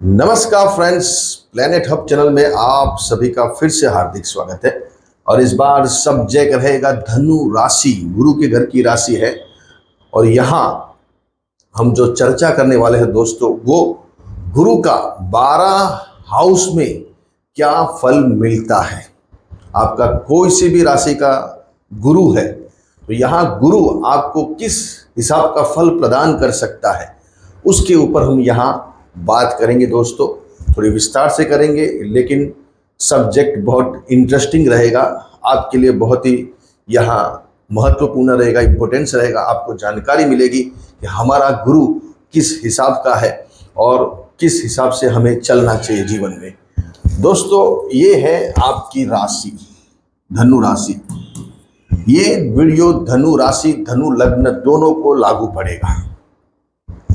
नमस्कार friends, planet hub channel में आप सभी का फिर से हार्दिक स्वागत है। और इस बार सब्जेक्ट रहेगा धनु राशि, गुरु के घर की राशि है। और यहाँ हम जो चर्चा करने वाले हैं दोस्तों, वो गुरु का 12 हाउस में क्या फल मिलता है। आपका कोई सी भी राशि का गुरु है तो यहाँ गुरु आपको किस हिसाब का फल प्रदान कर सकता है, उसके ऊपर हम यहाँ बात करेंगे दोस्तों। थोड़ी विस्तार से करेंगे, लेकिन सब्जेक्ट बहुत इंटरेस्टिंग रहेगा आपके लिए, बहुत ही यहाँ महत्वपूर्ण रहेगा, इम्पोर्टेंस रहेगा। आपको जानकारी मिलेगी कि हमारा गुरु किस हिसाब का है और किस हिसाब से हमें चलना चाहिए जीवन में। दोस्तों, ये है आपकी राशि, धनु राशि। ये वीडियो धनु राशि, धनु लग्न दोनों को लागू पड़ेगा।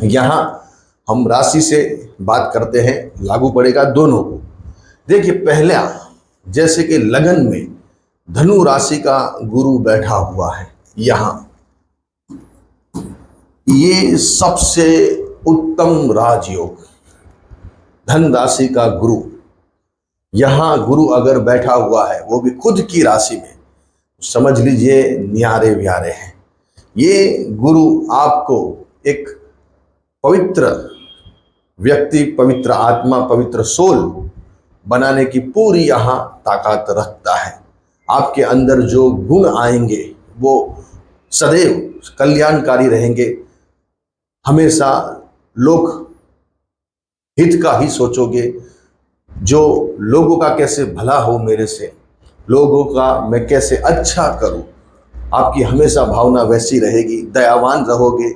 यहाँ हम राशि से बात करते हैं, लागू पड़ेगा दोनों को। देखिए, पहला जैसे कि लगन में धनु राशि का गुरु बैठा हुआ है, यहाँ ये सबसे उत्तम राजयोग, धन राशि का गुरु। यहाँ गुरु अगर बैठा हुआ है, वो भी खुद की राशि में, समझ लीजिए न्यारे व्यारे हैं। ये गुरु आपको एक पवित्र व्यक्ति, पवित्र आत्मा, पवित्र सोल बनाने की पूरी यहाँ ताकत रखता है। आपके अंदर जो गुण आएंगे वो सदैव कल्याणकारी रहेंगे। हमेशा लोक हित का ही सोचोगे, जो लोगों का कैसे भला हो मेरे से, लोगों का मैं कैसे अच्छा करूं, आपकी हमेशा भावना वैसी रहेगी। दयावान रहोगे,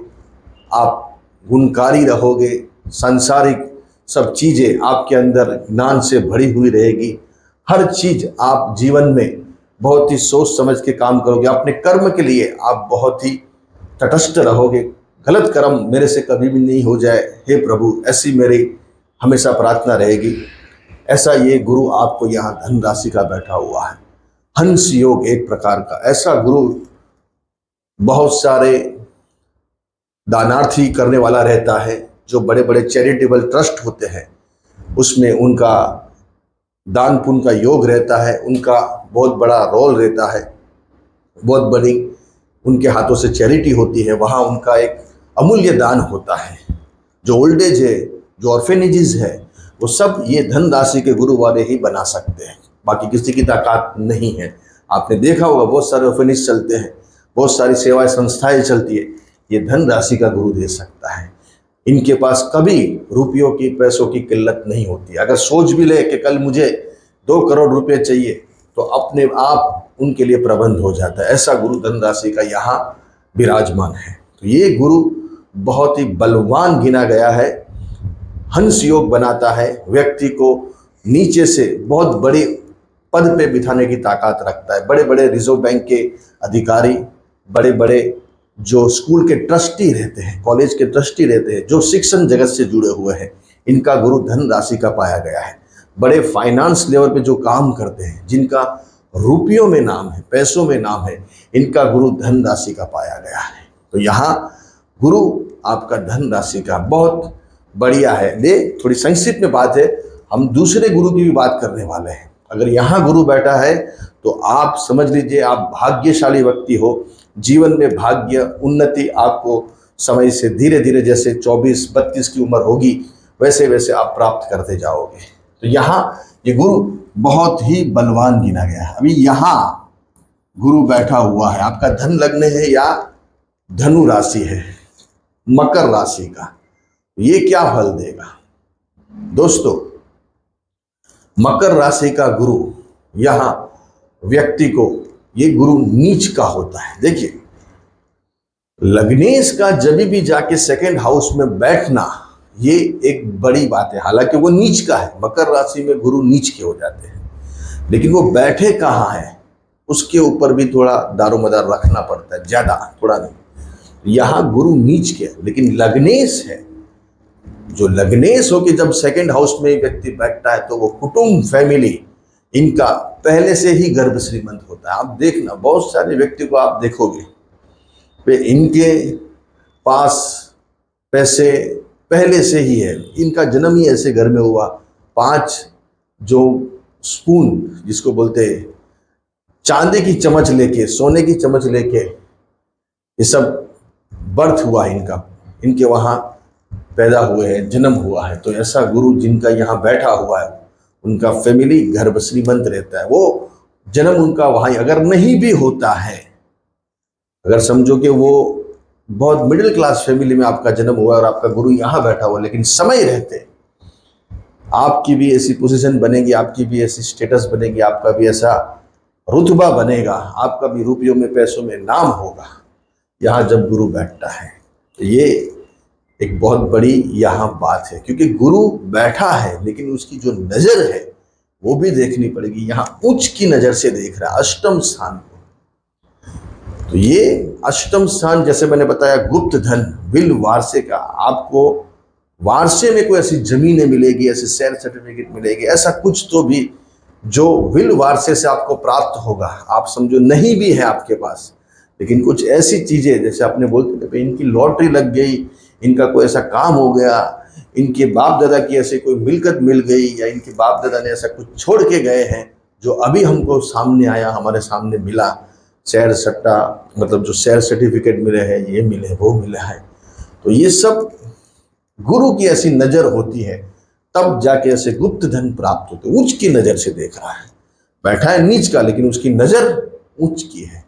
आप गुणकारी रहोगे, सांसारिक सब चीज़ें आपके अंदर ज्ञान से भरी हुई रहेगी। हर चीज़ आप जीवन में बहुत ही सोच समझ के काम करोगे। अपने कर्म के लिए आप बहुत ही तटस्थ रहोगे। गलत कर्म मेरे से कभी भी नहीं हो जाए, हे प्रभु, ऐसी मेरी हमेशा प्रार्थना रहेगी। ऐसा ये गुरु आपको यहाँ धन राशि का बैठा हुआ है। हंस योग एक प्रकार का ऐसा गुरु, बहुत सारे दानार्थी करने वाला रहता है। जो बड़े बड़े चैरिटेबल ट्रस्ट होते हैं, उसमें उनका दान पुण्य का योग रहता है, उनका बहुत बड़ा रोल रहता है, बहुत बड़ी उनके हाथों से चैरिटी होती है। वहाँ उनका एक अमूल्य दान होता है। जो ओल्ड एज है, जो ऑर्फेनेजेस है, वो सब ये धन राशि के गुरु वाले ही बना सकते हैं, बाकी किसी की ताकत नहीं है। आपने देखा होगा बहुत सारे ऑर्फेनेज चलते हैं, बहुत सारी सेवाएं संस्थाएं चलती है, ये धन राशि का गुरु दे सकता है। इनके पास कभी रुपयों की, पैसों की किल्लत नहीं होती। अगर सोच भी ले कि कल मुझे 2 करोड़ रुपए चाहिए, तो अपने आप उनके लिए प्रबंध हो जाता है। ऐसा गुरु धन राशि का यहाँ विराजमान है। तो ये गुरु बहुत ही बलवान गिना गया है। हंस योग बनाता है, व्यक्ति को नीचे से बहुत बड़े पद पे बिठाने की ताकत रखता है। बड़े बड़े रिजर्व बैंक के अधिकारी, बड़े बड़े जो स्कूल के ट्रस्टी रहते हैं, कॉलेज के ट्रस्टी रहते हैं, जो शिक्षण जगत से जुड़े हुए हैं, इनका गुरु धन राशि का पाया गया है। बड़े फाइनेंस लेवल पे जो काम करते हैं, जिनका रुपयों में नाम है, पैसों में नाम है, इनका गुरु धन राशि का पाया गया है। तो यहाँ गुरु आपका धन राशि का बहुत बढ़िया है। थोड़ी संक्षिप्त में बात है, हम दूसरे गुरु की भी बात करने वाले हैं। अगर यहाँ गुरु बैठा है तो आप समझ लीजिए आप भाग्यशाली व्यक्ति हो। जीवन में भाग्य, उन्नति आपको समय से धीरे धीरे, जैसे 24-32 की उम्र होगी, वैसे वैसे आप प्राप्त करते जाओगे। तो यहाँ ये गुरु बहुत ही बलवान गिना गया है। अभी यहाँ गुरु बैठा हुआ है, आपका धन लग्न है या धनु राशि है, मकर राशि का, ये क्या फल देगा दोस्तों? मकर राशि का गुरु यहाँ व्यक्ति को, ये गुरु नीच का होता है। देखिए, लग्नेश का जब भी जाके सेकंड हाउस में बैठना, ये एक बड़ी बात है। हालांकि वो नीच का है, मकर राशि में गुरु नीच के हो जाते हैं, लेकिन वो बैठे कहाँ है उसके ऊपर भी थोड़ा दारोमदार रखना पड़ता है, ज्यादा थोड़ा नहीं। यहाँ गुरु नीच के, लेकिन लग्नेश है। जो लग्नेश हो कि जब सेकंड हाउस में व्यक्ति बैठता है, तो वो कुटुंब, फैमिली, इनका पहले से ही गर्भ श्रीमंत होता है। आप देखना, बहुत सारे व्यक्ति को आप देखोगे वे इनके पास पैसे पहले से ही है, इनका जन्म ही ऐसे घर में हुआ। 5 जो स्पून जिसको बोलते हैं चांदी की चम्मच लेके, सोने की चम्मच लेके ये सब बर्थ हुआ है इनका, इनके वहाँ पैदा हुए हैं, जन्म हुआ है। तो ऐसा गुरु जिनका यहाँ बैठा हुआ है, उनका फैमिली घर श्रीमंत रहता है। वो जन्म उनका वहाँ, अगर नहीं भी होता है, अगर समझो कि वो बहुत मिडिल क्लास फैमिली में आपका जन्म हुआ और आपका गुरु यहाँ बैठा हुआ, लेकिन समय रहते आपकी भी ऐसी पोजीशन बनेगी, आपकी भी ऐसी स्टेटस बनेगी, आपका भी ऐसा रुतबा बनेगा, आपका भी रुपयों में पैसों में नाम होगा यहाँ जब गुरु बैठता है। तो ये एक बहुत बड़ी यहाँ बात है, क्योंकि गुरु बैठा है लेकिन उसकी जो नजर है वो भी देखनी पड़ेगी। यहाँ उच्च की नजर से देख रहा है अष्टम स्थान को। तो ये अष्टम स्थान, जैसे मैंने बताया, गुप्त धन, विल वारसे का, आपको वारसे में कोई ऐसी जमीनें मिलेगी, ऐसे शेयर सर्टिफिकेट मिलेगी, ऐसा कुछ तो भी जो विल वारसे से आपको प्राप्त होगा। आप समझो नहीं भी है आपके पास, लेकिन कुछ ऐसी चीजें, जैसे आपने बोलते थे इनकी लॉटरी लग गई, इनका कोई ऐसा काम हो गया, इनके बाप दादा की ऐसे कोई मिलकत मिल गई, या इनके बाप दादा ने ऐसा कुछ छोड़ के गए हैं जो अभी हमको सामने आया, हमारे सामने मिला, शेयर सट्टा, मतलब जो शेयर सर्टिफिकेट मिले हैं, ये मिले, वो मिला है। तो ये सब गुरु की ऐसी नजर होती है, तब जाके ऐसे गुप्त धन प्राप्त होते। उच्च की नजर से देख रहा है, बैठा है नीच का, लेकिन उसकी नजर उच्च की है।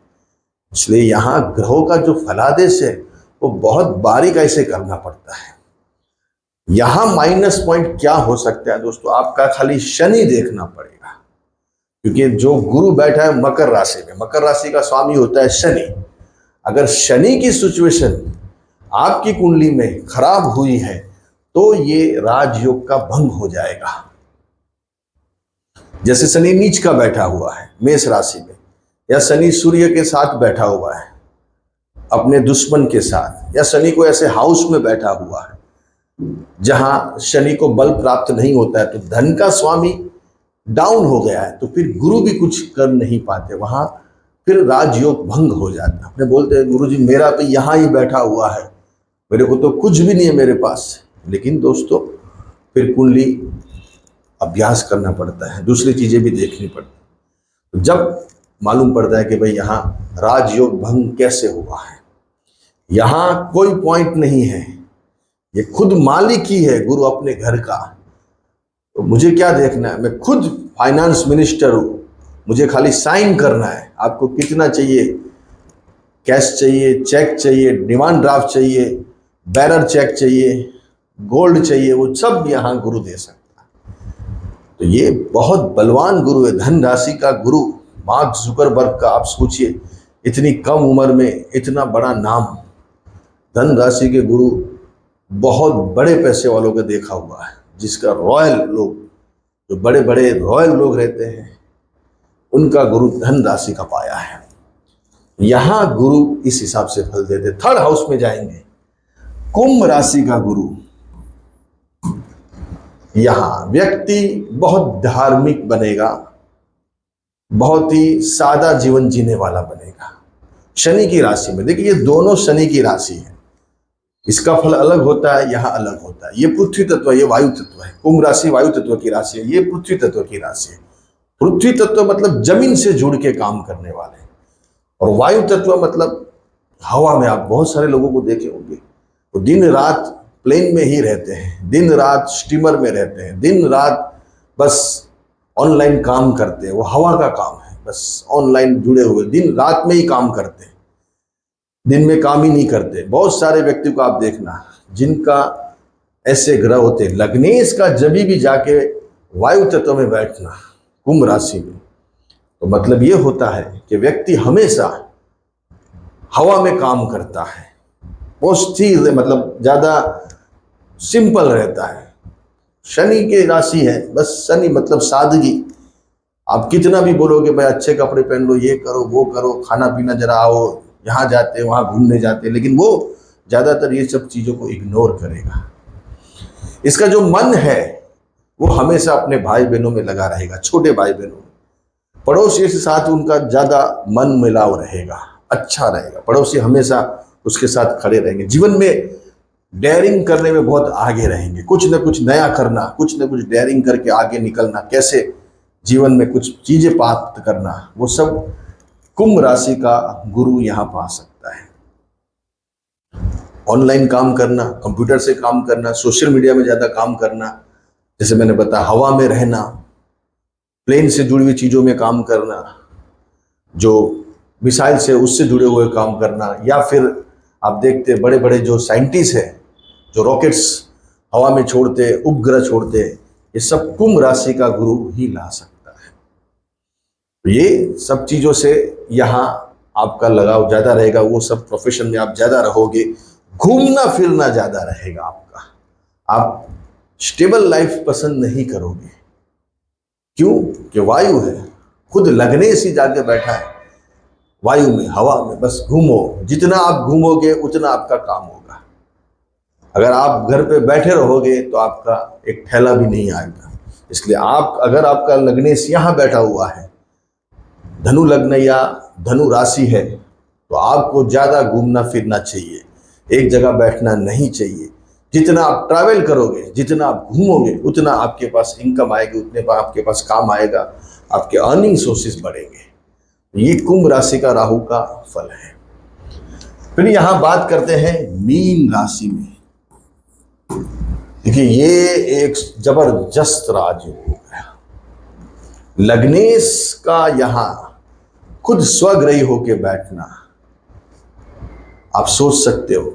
इसलिए यहाँ ग्रहों का जो फलादेश है वो बहुत बारीकाई से करना पड़ता है। यहाँ माइनस पॉइंट क्या हो सकता है दोस्तों, आपका खाली शनि देखना पड़ेगा, क्योंकि जो गुरु बैठा है मकर राशि में, मकर राशि का स्वामी होता है शनि। अगर शनि की सिचुएशन आपकी कुंडली में खराब हुई है तो ये राजयोग का भंग हो जाएगा। जैसे शनि नीच का बैठा हुआ है मेष राशि में, या शनि सूर्य के साथ बैठा हुआ है अपने दुश्मन के साथ, या शनि को ऐसे हाउस में बैठा हुआ है जहां शनि को बल प्राप्त नहीं होता है, तो धन का स्वामी डाउन हो गया है, तो फिर गुरु भी कुछ कर नहीं पाते, वहां फिर राजयोग भंग हो जाता है। अपने बोलते हैं गुरु जी मेरा तो यहाँ ही बैठा हुआ है, मेरे को तो कुछ भी नहीं है मेरे पास। लेकिन दोस्तों फिर कुंडली अभ्यास करना पड़ता है, दूसरी चीजें भी देखनी पड़ती है। तो जब मालूम पड़ता है कि भाई यहाँ राजयोग भंग कैसे हुआ है, यहाँ कोई पॉइंट नहीं है, ये खुद मालिक ही है गुरु अपने घर का, तो मुझे क्या देखना है, मैं खुद फाइनेंस मिनिस्टर हूँ, मुझे खाली साइन करना है। आपको कितना चाहिए, कैश चाहिए, चेक चाहिए, डिमांड ड्राफ्ट चाहिए, बैरर चेक चाहिए, गोल्ड चाहिए, वो सब यहाँ गुरु दे सकता है। तो ये बहुत बलवान गुरु है, धन राशि का गुरु मार्क जुकरबर्ग का। आप सोचिए इतनी कम उम्र में इतना बड़ा नाम, धन राशि के गुरु बहुत बड़े पैसे वालों को देखा हुआ है, जिसका रॉयल लोग, जो बड़े बड़े रॉयल लोग रहते हैं, उनका गुरु धन राशि का पाया है। यहाँ गुरु इस हिसाब से फल देते। थर्ड हाउस में जाएंगे, कुंभ राशि का गुरु, यहाँ व्यक्ति बहुत धार्मिक बनेगा, बहुत ही सादा जीवन जीने वाला बनेगा। शनि की राशि में, देखिए ये दोनों शनि की राशि है, इसका फल अलग होता है, यहाँ अलग होता है। ये पृथ्वी तत्व, ये वायु तत्व है। कुंभ राशि वायु तत्व की राशि है, ये पृथ्वी तत्व की राशि है। पृथ्वी तत्व मतलब जमीन से जुड़ के काम करने वाले, और वायु तत्व मतलब हवा में। आप बहुत सारे लोगों को देखे होंगे, वो दिन रात प्लेन में ही रहते हैं, दिन रात स्टीमर में रहते हैं, दिन रात बस ऑनलाइन काम करते हैं, वो हवा का काम है, बस ऑनलाइन जुड़े हुए दिन रात में ही काम करते हैं, दिन में काम ही नहीं करते। बहुत सारे व्यक्ति को आप देखना जिनका ऐसे ग्रह होते हैं। लग्नेश का जभी भी जाके वायु तत्व में बैठना कुंभ राशि में, तो मतलब ये होता है कि व्यक्ति हमेशा हवा में काम करता है, वो स्थिर, मतलब ज्यादा सिंपल रहता है। शनि की राशि है, बस शनि मतलब सादगी। आप कितना भी बोलोगे भाई अच्छे कपड़े पहन लो, ये करो वो करो, खाना पीना जरा आओ, यहाँ जाते वहाँ घूमने जाते, लेकिन वो ज्यादातर ये सब चीजों को इग्नोर करेगा। इसका जो मन है वो हमेशा अपने भाई बहनों में लगा रहेगा, छोटे भाई बहनों में। पड़ोसी के साथ उनका ज्यादा मन मिलाव रहेगा, अच्छा रहेगा, पड़ोसी हमेशा उसके साथ खड़े रहेंगे। जीवन में डेयरिंग करने में बहुत आगे रहेंगे, कुछ न कुछ नया करना, कुछ न कुछ डेयरिंग करके आगे निकलना, कैसे जीवन में कुछ चीजें प्राप्त करना, वो सब कुंभ राशि का गुरु यहाँ पा सकता है। ऑनलाइन काम करना, कंप्यूटर से काम करना, सोशल मीडिया में ज्यादा काम करना, जैसे मैंने बताया हवा में रहना, प्लेन से जुड़ी हुई चीजों में काम करना, जो मिसाइल से उससे जुड़े हुए काम करना, या फिर आप देखते बड़े बड़े जो साइंटिस्ट हैं जो रॉकेट्स हवा में छोड़ते, उपग्रह छोड़ते, ये सब कुंभ राशि का गुरु ही ला सकता है। तो ये सब चीजों से यहाँ आपका लगाव ज्यादा रहेगा, वो सब प्रोफेशन में आप ज्यादा रहोगे, घूमना फिरना ज्यादा रहेगा आपका। आप स्टेबल लाइफ पसंद नहीं करोगे, क्यों कि वायु है, खुद लगने से जाके बैठा है वायु में, हवा में, बस घूमो, जितना आप घूमोगे उतना आपका काम होगा। अगर आप घर पे बैठे रहोगे तो आपका एक थैला भी नहीं आएगा। इसलिए आप, अगर आपका लग्न यहाँ बैठा हुआ है, धनु लग्न या धनु राशि है, तो आपको ज्यादा घूमना फिरना चाहिए, एक जगह बैठना नहीं चाहिए। जितना आप ट्रैवल करोगे, जितना आप घूमोगे, उतना आपके पास इनकम आएगी, उतने पर आपके पास काम आएगा, आपके अर्निंग सोर्सेस बढ़ेंगे। ये कुंभ राशि का राहु का फल है। फिर यहां बात करते हैं मीन राशि में। देखिए ये एक जबरदस्त राजयोग है। लग्नेश का यहां खुद स्वग्रही होके बैठना, आप सोच सकते हो,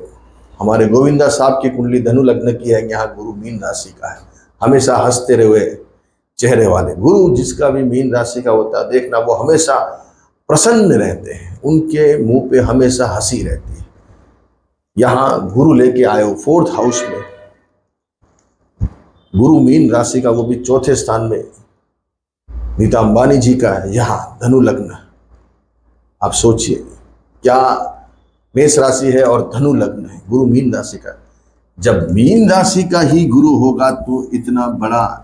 हमारे गोविंदा साहब की कुंडली धनु लग्न की है, यहाँ गुरु मीन राशि का है, हमेशा हंसते हुए चेहरे वाले गुरु, जिसका भी मीन राशि का होता है, देखना वो हमेशा प्रसन्न रहते हैं, उनके मुंह पे हमेशा हंसी रहती है। यहाँ गुरु लेके आए हो 4th हाउस में, गुरु मीन राशि का, वो भी 4थे स्थान में। नीता अंबानी जी का है यहाँ धनु लग्न। आप सोचिए, क्या मेष राशि है और धनु लग्न है, गुरु मीन राशि का। जब मीन राशि का ही गुरु होगा तो इतना बड़ा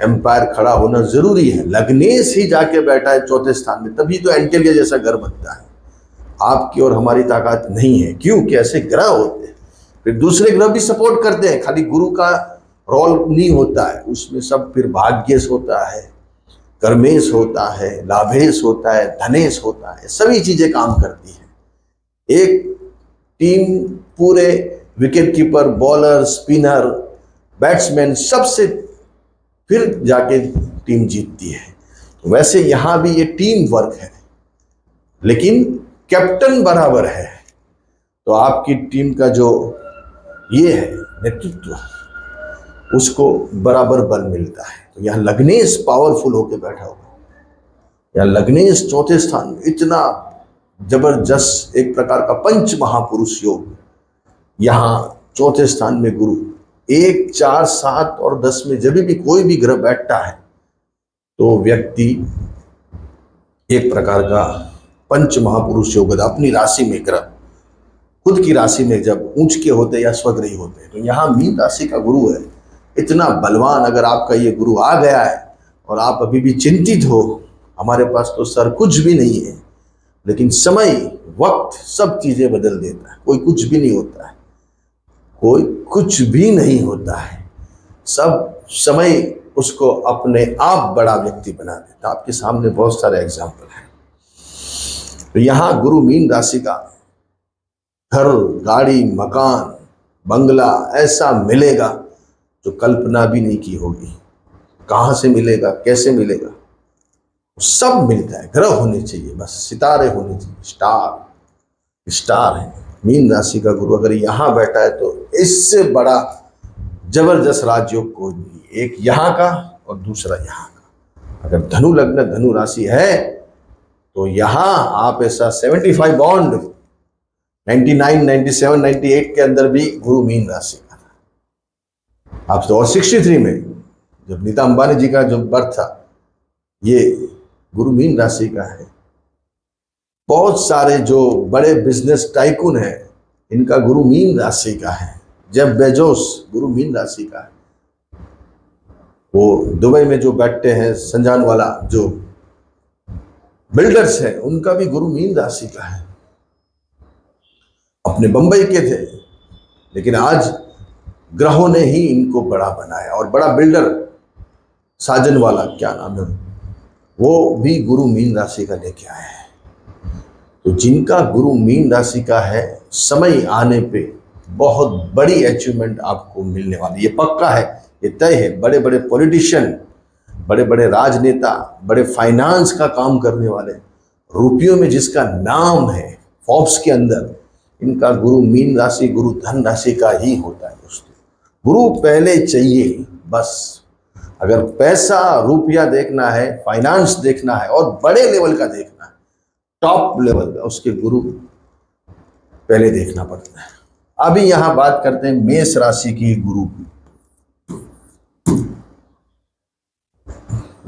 एम्पायर खड़ा होना जरूरी है। लग्नेश ही जाके बैठा है 4थे स्थान में, तभी तो एंटेलिया जैसा घर बनता है। आपकी और हमारी ताकत नहीं है, क्यों कि ऐसे ग्रह होते हैं। फिर दूसरे ग्रह भी सपोर्ट करते हैं, खाली गुरु का रोल नहीं होता है उसमें, सब फिर भाग्येश होता है, कर्मेश होता है, लाभेश होता है, धनेश होता है, सभी चीजें काम करती है। एक टीम पूरे wicket keeper, bowler, spinner, batsman, सबसे फिर जाके टीम जीतती है। वैसे यहां भी ये टीम वर्क है, लेकिन कैप्टन बराबर है, तो आपकी टीम का जो ये है नेतृत्व, उसको बराबर बल मिलता है। तो यहाँ लग्नेश पावरफुल होकर बैठा हुआ, यहाँ लग्नेश 4थे स्थान में, इतना जबरदस्त एक प्रकार का पंच महापुरुष योग, यहाँ 4थे स्थान में गुरु। 1, 4, 7 और 10 में जब भी कोई भी ग्रह बैठता है तो व्यक्ति एक प्रकार का पंच महापुरुष योग, अपनी राशि में ग्रह खुद की राशि में जब ऊंच के होते या स्वग्रही होते हैं। तो यहाँ मीन राशि का गुरु है, इतना बलवान। अगर आपका ये गुरु आ गया है और आप अभी भी चिंतित हो, हमारे पास तो सर कुछ भी नहीं है, लेकिन समय, वक्त सब चीजें बदल देता है। कोई कुछ भी नहीं होता है, कोई कुछ भी नहीं होता है, सब समय उसको अपने आप बड़ा व्यक्ति बना देता। आपके सामने बहुत सारे एग्जाम्पल हैं। तो यहाँ गुरु मीन राशि का घर, गाड़ी, मकान, बंगला ऐसा मिलेगा जो कल्पना भी नहीं की होगी। कहाँ से मिलेगा, कैसे मिलेगा, सब मिलता है। ग्रह होने चाहिए, बस सितारे होने चाहिए, स्टार है। मीन राशि का गुरु अगर यहाँ बैठा है तो इससे बड़ा जबरदस्त राजयोग कोई नहीं, एक यहाँ का और दूसरा यहाँ का। अगर धनु लग्न, धनु राशि है तो यहाँ आप ऐसा 75 बॉन्ड 99, 97, 98 के अंदर भी गुरु मीन राशि का था। आप तो और 63 में जब नीता अंबानी जी का जो बर्थ था, ये गुरु मीन राशि का है। बहुत सारे जो बड़े बिजनेस टाइकून हैं, इनका गुरु मीन राशि का है। जेफ बेजोस गुरु मीन राशि का है। वो दुबई में जो बैठते हैं, संजान वाला जो बिल्डर्स हैं, उनका भी गुरु मीन राशि का है। अपने बंबई के थे लेकिन आज ग्रहों ने ही इनको बड़ा बनाया। और बड़ा बिल्डर साजन वाला, क्या नाम है, वो भी गुरु मीन राशि का लेके आया है। तो जिनका गुरु मीन राशि का है, समय आने पे बहुत बड़ी अचीवमेंट आपको मिलने वाली, ये पक्का है, ये तय है। बड़े बड़े पॉलिटिशियन, बड़े बड़े राजनेता, बड़े फाइनेंस का काम करने वाले, रुपयों में जिसका नाम है फोर्ब्स के अंदर, इनका गुरु मीन राशि, गुरु धन राशि का ही होता है दोस्तों। गुरु पहले चाहिए बस। अगर पैसा रुपया देखना है, फाइनेंस देखना है और बड़े लेवल का देखना है, टॉप लेवल का, उसके गुरु पहले देखना पड़ता है। अभी यहां बात करते हैं मेष राशि की गुरु की।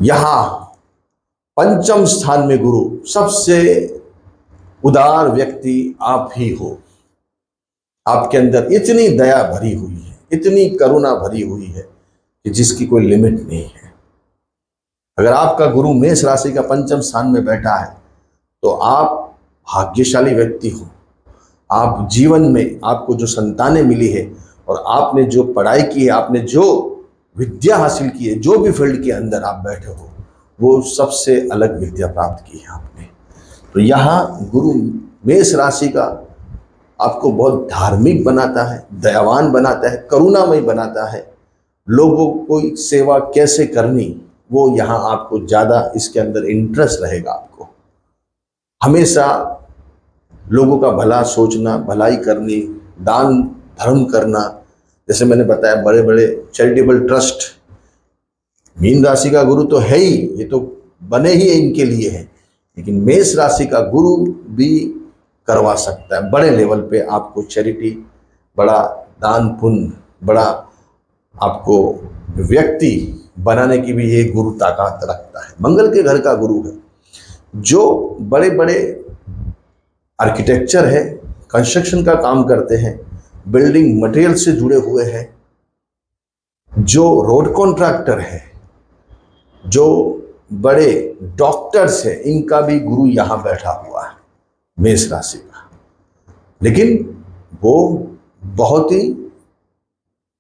यहां पंचम स्थान में गुरु, सबसे उदार व्यक्ति आप ही हो। आपके अंदर इतनी दया भरी हुई है, इतनी करुणा भरी हुई है कि जिसकी कोई लिमिट नहीं है। अगर आपका गुरु मेष राशि का पंचम स्थान में बैठा है तो आप भाग्यशाली व्यक्ति हो। आप जीवन में, आपको जो संतानें मिली है और आपने जो पढ़ाई की है, आपने जो विद्या हासिल की है, जो भी फील्ड के अंदर आप बैठे हो, वो सबसे अलग विद्या प्राप्त की है आपने। तो यहाँ गुरु मेष राशि का आपको बहुत धार्मिक बनाता है, दयावान बनाता है, करुणामय बनाता है। लोगों को सेवा कैसे करनी, वो यहाँ आपको ज़्यादा इसके अंदर इंटरेस्ट रहेगा। आपको हमेशा लोगों का भला सोचना, भलाई करनी, दान धर्म करना। जैसे मैंने बताया, बड़े बड़े चैरिटेबल ट्रस्ट, मीन राशि का गुरु तो है ही, ये तो बने ही इनके लिए है, लेकिन मेष राशि का गुरु भी करवा सकता है बड़े लेवल पे आपको चैरिटी, बड़ा दान पुण्य, बड़ा आपको व्यक्ति बनाने की भी ये गुरु ताकत रखता है। मंगल के घर का गुरु है। जो बड़े बड़े आर्किटेक्चर है, कंस्ट्रक्शन का काम करते हैं, बिल्डिंग मटेरियल से जुड़े हुए हैं, जो रोड कॉन्ट्रैक्टर है, जो बड़े डॉक्टर्स हैं, इनका भी गुरु यहाँ बैठा हुआ है मेष राशि का। लेकिन वो बहुत ही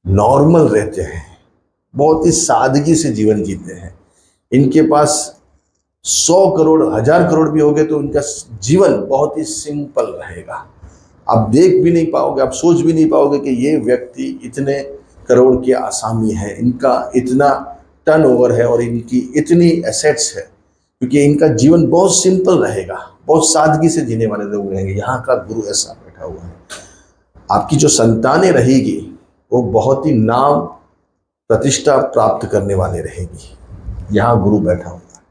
नॉर्मल रहते हैं, बहुत ही सादगी से जीवन जीते हैं। इनके पास 100 करोड़ 1000 करोड़ भी हो गए तो इनका जीवन बहुत ही सिंपल रहेगा। आप देख भी नहीं पाओगे, आप सोच भी नहीं पाओगे कि ये व्यक्ति इतने करोड़ के आसामी है, इनका इतना टर्नओवर है और इनकी इतनी एसेट्स है, क्योंकि इनका जीवन बहुत सिंपल रहेगा, बहुत सादगी से जीने वाले लोग रहेंगे। यहाँ का गुरु ऐसा बैठा हुआ है। आपकी जो संतानें रहेगी वो बहुत ही नाम प्रतिष्ठा प्राप्त करने वाले रहेगी। यहाँ गुरु बैठा हुआ है,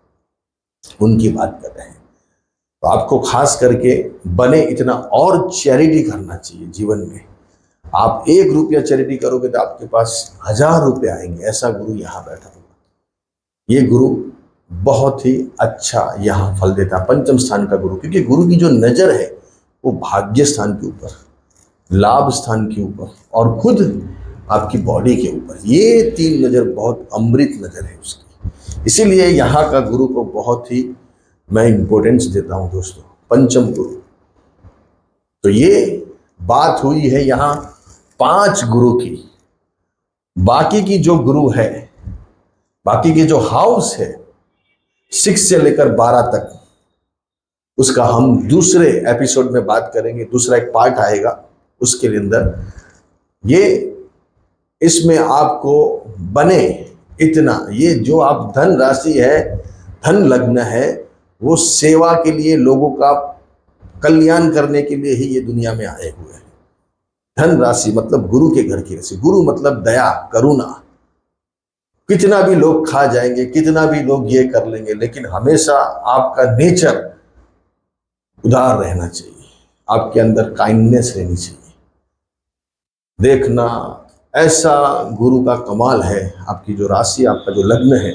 उनकी बात कर रहे हैं। तो आपको खास करके बने इतना और चैरिटी करना चाहिए जीवन में। आप 1 रुपया चैरिटी करोगे तो आपके पास 1000 रुपये आएंगे। ऐसा गुरु यहाँ बैठा हुआ। ये गुरु बहुत ही अच्छा यहाँ फल देता है, पंचम स्थान का गुरु, क्योंकि गुरु की जो नजर है वो भाग्य स्थान के ऊपर, लाभ स्थान के ऊपर और खुद आपकी बॉडी के ऊपर, ये 3 नजर बहुत अमृत नजर है उसकी। इसीलिए यहाँ का गुरु को बहुत ही मैं इंपॉर्टेंस देता हूँ दोस्तों, पंचम गुरु। तो ये बात हुई है यहाँ 5 गुरु की। बाकी की जो गुरु है, बाकी के जो हाउस है 6 से लेकर 12 तक, उसका हम दूसरे एपिसोड में बात करेंगे। दूसरा एक पार्ट आएगा उसके अंदर। ये इसमें आपको बने इतना, ये जो आप धन राशि है, धन लग्न है, वो सेवा के लिए, लोगों का कल्याण करने के लिए ही ये दुनिया में आए हुए हैं। धन राशि मतलब गुरु के घर की राशि। गुरु मतलब दया, करुणा। कितना भी लोग खा जाएंगे, कितना भी लोग ये कर लेंगे, लेकिन हमेशा आपका नेचर उदार रहना चाहिए, आपके अंदर काइंडनेस रहनी चाहिए। देखना, ऐसा गुरु का कमाल है। आपकी जो राशि, आपका जो लग्न है,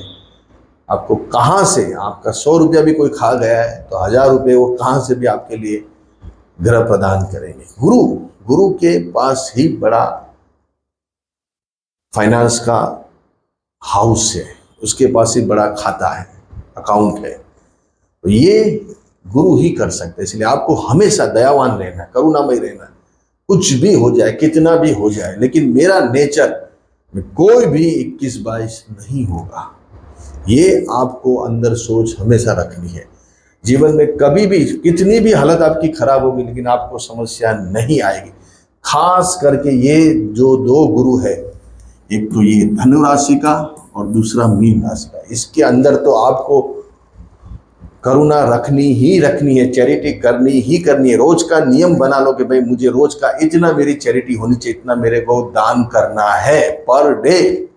आपको कहाँ से, आपका 100 रुपया भी कोई खा गया है तो 1000 रुपये वो कहाँ से भी आपके लिए ग्रह प्रदान करेंगे। गुरु के पास ही बड़ा फाइनेंस का हाउस है, उसके पास ही बड़ा खाता है, अकाउंट है। तो ये गुरु ही कर सकते हैं। इसलिए आपको हमेशा दयावान रहना, करुणामय रहना, कुछ भी हो जाए, कितना भी हो जाए, लेकिन मेरा नेचर में कोई भी 21-22 नहीं होगा। ये आपको अंदर सोच हमेशा रखनी है। जीवन में कभी भी कितनी भी हालत आपकी खराब होगी, लेकिन आपको समस्या नहीं आएगी। खास करके ये जो दो गुरु है, एक तो ये धनु राशि का और दूसरा मीन राशि का, इसके अंदर तो आपको करुणा रखनी ही रखनी है, चैरिटी करनी ही करनी है। रोज का नियम बना लो कि भाई मुझे रोज का इतना मेरी चैरिटी होनी चाहिए, इतना मेरे को दान करना है पर डे।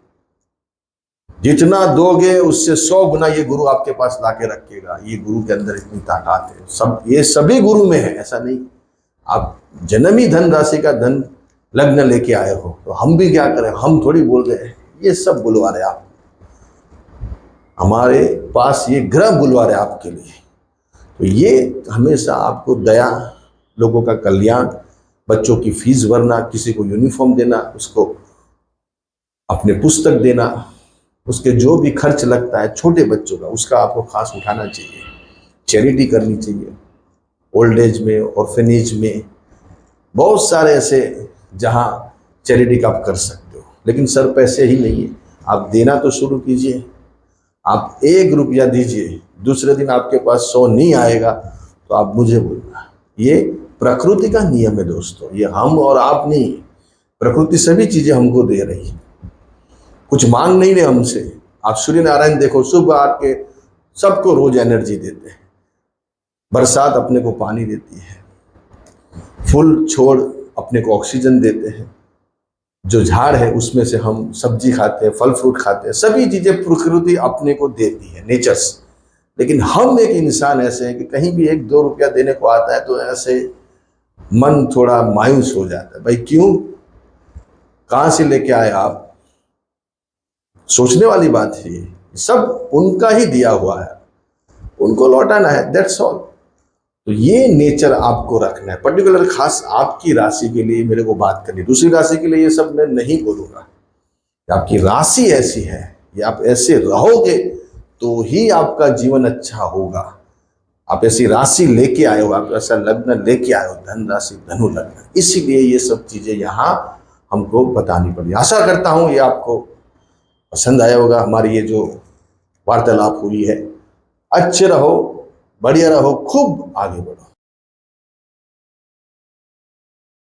जितना दोगे उससे 100 गुना ये गुरु आपके पास लाके रखेगा। ये गुरु के अंदर इतनी ताकत है। सब ये सभी गुरु में है, ऐसा नहीं। आप जन्मी धन राशि का धन लग्न लेके आए हो, तो हम भी क्या करें, हम थोड़ी बोल रहे हैं, ये सब बुलवा रहे आप, हमारे पास ये ग्रह बुलवा रहे आपके लिए। तो ये हमेशा आपको दया, लोगों का कल्याण, बच्चों की फीस भरना, किसी को यूनिफॉर्म देना, उसको अपने पुस्तक देना, उसके जो भी खर्च लगता है छोटे बच्चों का, उसका आपको खास उठाना चाहिए। चैरिटी करनी चाहिए। ओल्ड एज में, ऑर्फेनेज में, बहुत सारे ऐसे जहाँ चैरिटी का आप कर सकते हो। लेकिन सर पैसे ही नहीं है, आप देना तो शुरू कीजिए। आप 1 रुपया दीजिए, दूसरे दिन आपके पास 100 नहीं आएगा तो आप मुझे बोलना। ये प्रकृति का नियम है दोस्तों, ये हम और आप नहीं, प्रकृति सभी चीजें हमको दे रही है, कुछ मांग नहीं रहे हमसे। आप सूर्य नारायण देखो, सुबह आके सबको रोज एनर्जी देते हैं, बरसात अपने को पानी देती है, फूल छोड़ अपने को ऑक्सीजन देते हैं, जो झाड़ है उसमें से हम सब्जी खाते हैं, फल फ्रूट खाते हैं, सभी चीजें प्रकृति अपने को देती है, नेचर्स। लेकिन हम एक इंसान ऐसे हैं कि कहीं भी 1-2 रुपया देने को आता है तो ऐसे मन थोड़ा मायूस हो जाता है। भाई क्यों, कहाँ से लेके आए आप? सोचने वाली बात है। ये सब उनका ही दिया हुआ है, उनको लौटाना है, दैट्स ऑल। तो ये नेचर आपको रखना है, पर्टिकुलर खास आपकी राशि के लिए मेरे को बात करनी। दूसरी राशि के लिए ये सब मैं नहीं बोलूंगा। आपकी राशि ऐसी है, ये आप ऐसे रहोगे तो ही आपका जीवन अच्छा होगा। आप ऐसी राशि लेके आए हो, आप ऐसा लग्न लेके आए हो, धन राशि धनु लग्न, इसीलिए ये सब चीजें यहाँ हमको बतानी पड़ी। आशा करता हूँ ये आपको पसंद आया होगा। हमारी ये जो वार्तालाप हुई है, अच्छे रहो, बढ़िया रहो, खूब आगे बढ़ो।